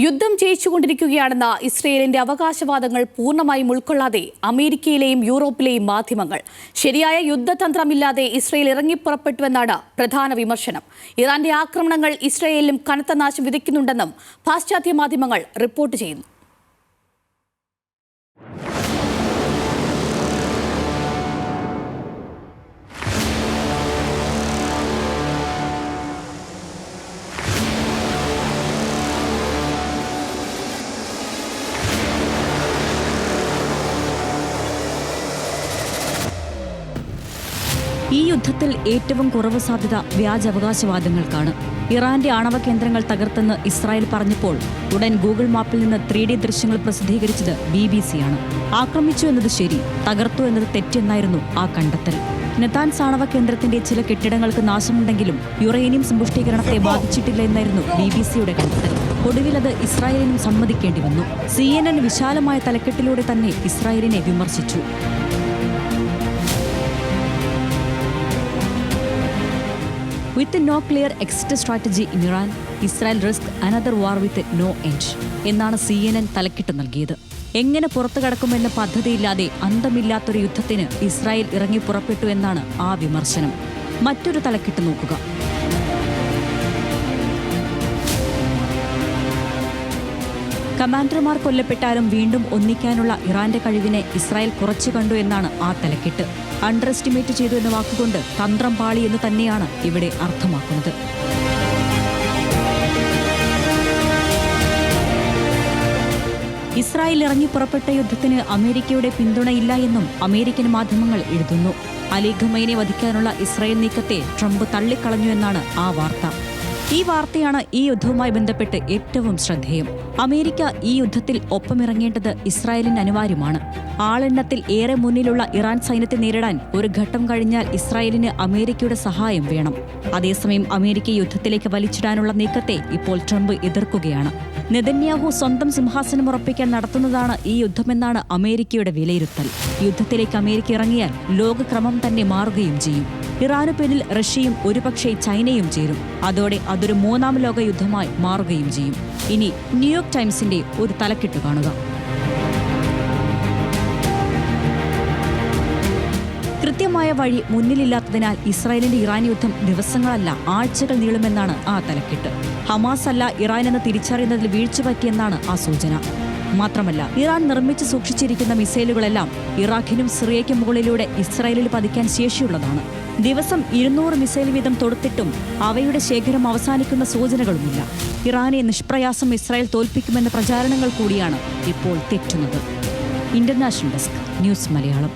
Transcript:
യുദ്ധം ജയിച്ചുകൊണ്ടിരിക്കുകയാണെന്ന ഇസ്രയേലിന്റെ അവകാശവാദങ്ങൾ പൂർണ്ണമായും ഉൾക്കൊള്ളാതെ അമേരിക്കയിലെയും യൂറോപ്പിലെയും മാധ്യമങ്ങൾ ശരിയായ യുദ്ധതന്ത്രമില്ലാതെ ഇസ്രയേൽ ഇറങ്ങിപ്പുറപ്പെട്ടുവെന്നാണ് പ്രധാന വിമർശനം. ഇറാന്റെ ആക്രമണങ്ങൾ ഇസ്രയേലിലും കനത്ത നാശം വിതയ്ക്കുന്നുണ്ടെന്നും പാശ്ചാത്യ മാധ്യമങ്ങൾ റിപ്പോർട്ട് ചെയ്യുന്നു. ഈ യുദ്ധത്തിൽ ഏറ്റവും കുറവ് സാധ്യത വ്യാജ അവകാശവാദങ്ങൾക്കാണ്. ഇറാന്റെ ആണവ കേന്ദ്രങ്ങൾ തകർത്തെന്ന് ഇസ്രായേൽ പറഞ്ഞപ്പോൾ ഉടൻ ഗൂഗിൾ മാപ്പിൽ നിന്ന് 3D ദൃശ്യങ്ങൾ പ്രസിദ്ധീകരിച്ചത് BBC ആണ്. ആക്രമിച്ചു എന്നത് ശരി, തകർത്തു എന്നത് തെറ്റെന്നായിരുന്നു ആ കണ്ടെത്തൽ. നെതാൻസ് ആണവ കേന്ദ്രത്തിന്റെ ചില കെട്ടിടങ്ങൾക്ക് നാശമുണ്ടെങ്കിലും യുറേനിയം സമ്പുഷ്ടീകരണത്തെ ബാധിച്ചിട്ടില്ല എന്നായിരുന്നു BBCയുടെ കണ്ടെത്തൽ. ഒടുവിൽ അത് ഇസ്രായേലിനും സമ്മതിക്കേണ്ടി വന്നു. CNN വിശാലമായ തലക്കെട്ടിലൂടെ തന്നെ ഇസ്രായേലിനെ വിമർശിച്ചു. With no clear exit strategy in Iran, Israel risks another war with no end എന്നാണ് CNN തലക്കിട്ട് നൽകിയത്. എങ്ങനെ പുറത്തു കടക്കുമെന്ന പദ്ധതിയില്ലാതെ അന്തമില്ലാത്തൊരു യുദ്ധത്തിന് ഇസ്രായേൽ ഇറങ്ങി പുറപ്പെട്ടു എന്നാണ് ആ വിമർശനം. മറ്റൊരു തലക്കിട്ട് നോക്കുക. കമാൻഡർമാർ കൊല്ലപ്പെട്ടാലും വീണ്ടും ഒന്നിക്കാനുള്ള ഇറാന്റെ കഴിവിനെ ഇസ്രായേൽ കുറച്ചു കണ്ടു എന്നാണ് ആ തലക്കെട്ട്. അണ്ടർ എസ്റ്റിമേറ്റ് ചെയ്തു എന്ന വാക്കുകൊണ്ട് തന്ത്രം പാളി എന്ന് തന്നെയാണ് ഇവിടെ അർത്ഥമാക്കുന്നത്. ഇസ്രായേൽ ഇറങ്ങി പുറപ്പെട്ട യുദ്ധത്തിന് അമേരിക്കയുടെ പിന്തുണയില്ല എന്നും അമേരിക്കൻ മാധ്യമങ്ങൾ എഴുതുന്നു. അലി ഖമൈനെ വധിക്കാനുള്ള ഇസ്രായേൽ നീക്കത്തെ ട്രംപ് തള്ളിക്കളഞ്ഞു എന്നാണ് ആ വാർത്ത. ഈ വാർത്തയാണ് ഈ യുദ്ധവുമായി ബന്ധപ്പെട്ട് ഏറ്റവും ശ്രദ്ധേയം. അമേരിക്ക ഈ യുദ്ധത്തിൽ ഒപ്പമിറങ്ങേണ്ടത് ഇസ്രായേലിന് അനിവാര്യമാണ്. ആളെണ്ണത്തിൽ ഏറെ മുന്നിലുള്ള ഇറാൻ സൈന്യത്തെ നേരിടാൻ ഒരു ഘട്ടം കഴിഞ്ഞാൽ ഇസ്രായേലിന് അമേരിക്കയുടെ സഹായം വേണം. അതേസമയം അമേരിക്കയെ യുദ്ധത്തിലേക്ക് വലിച്ചിടാനുള്ള നീക്കത്തെ ഇപ്പോൾ ട്രംപ് എതിർക്കുകയാണ്. നെതന്യാഹു സ്വന്തം സിംഹാസനം ഉറപ്പിക്കാൻ നടത്തുന്നതാണ് ഈ യുദ്ധമെന്നാണ് അമേരിക്കയുടെ വിലയിരുത്തൽ. യുദ്ധത്തിലേക്ക് അമേരിക്ക ഇറങ്ങിയാൽ ലോകക്രമം തന്നെ മാറുകയും ചെയ്യും. ഇറാനു പിന്നിൽ റഷ്യയും ഒരുപക്ഷെ ചൈനയും ചേരും. അതോടെ അതൊരു മൂന്നാം ലോക യുദ്ധമായി മാറുകയും ചെയ്യും. ഇനി ന്യൂയോർക്ക് ടൈംസിന്റെ ഒരു തലക്കെട്ട് കാണുക. കൃത്യമായ വഴി മുന്നിലില്ലാത്തതിനാൽ ഇസ്രായേലിന്റെ ഇറാൻ യുദ്ധം ദിവസങ്ങളല്ല ആഴ്ചകൾ നീളുമെന്നാണ് ആ തലക്കെട്ട്. ഹമാസ് അല്ല ഇറാൻ എന്ന് തിരിച്ചറിയുന്നതിൽ വീഴ്ച പറ്റിയെന്നാണ് ആ സൂചന. മാത്രമല്ല, ഇറാൻ നിർമ്മിച്ച് സൂക്ഷിച്ചിരിക്കുന്ന മിസൈലുകളെല്ലാം ഇറാഖിനും സിറിയയ്ക്കും മുകളിലൂടെ ഇസ്രായേലിൽ പതിക്കാൻ ശേഷിയുള്ളതാണ്. ദിവസം 200 മിസൈൽ വീതം തൊടുത്തിട്ടും അവയുടെ ശേഖരം അവസാനിക്കുന്ന സൂചനകളുമില്ല. ഇറാനെ നിഷ്പ്രയാസം ഇസ്രായേൽ തോൽപ്പിക്കുമെന്ന പ്രചാരണങ്ങൾ കൂടിയാണ് ഇപ്പോൾ തെറ്റുന്നത്. International desk, news Malayalam.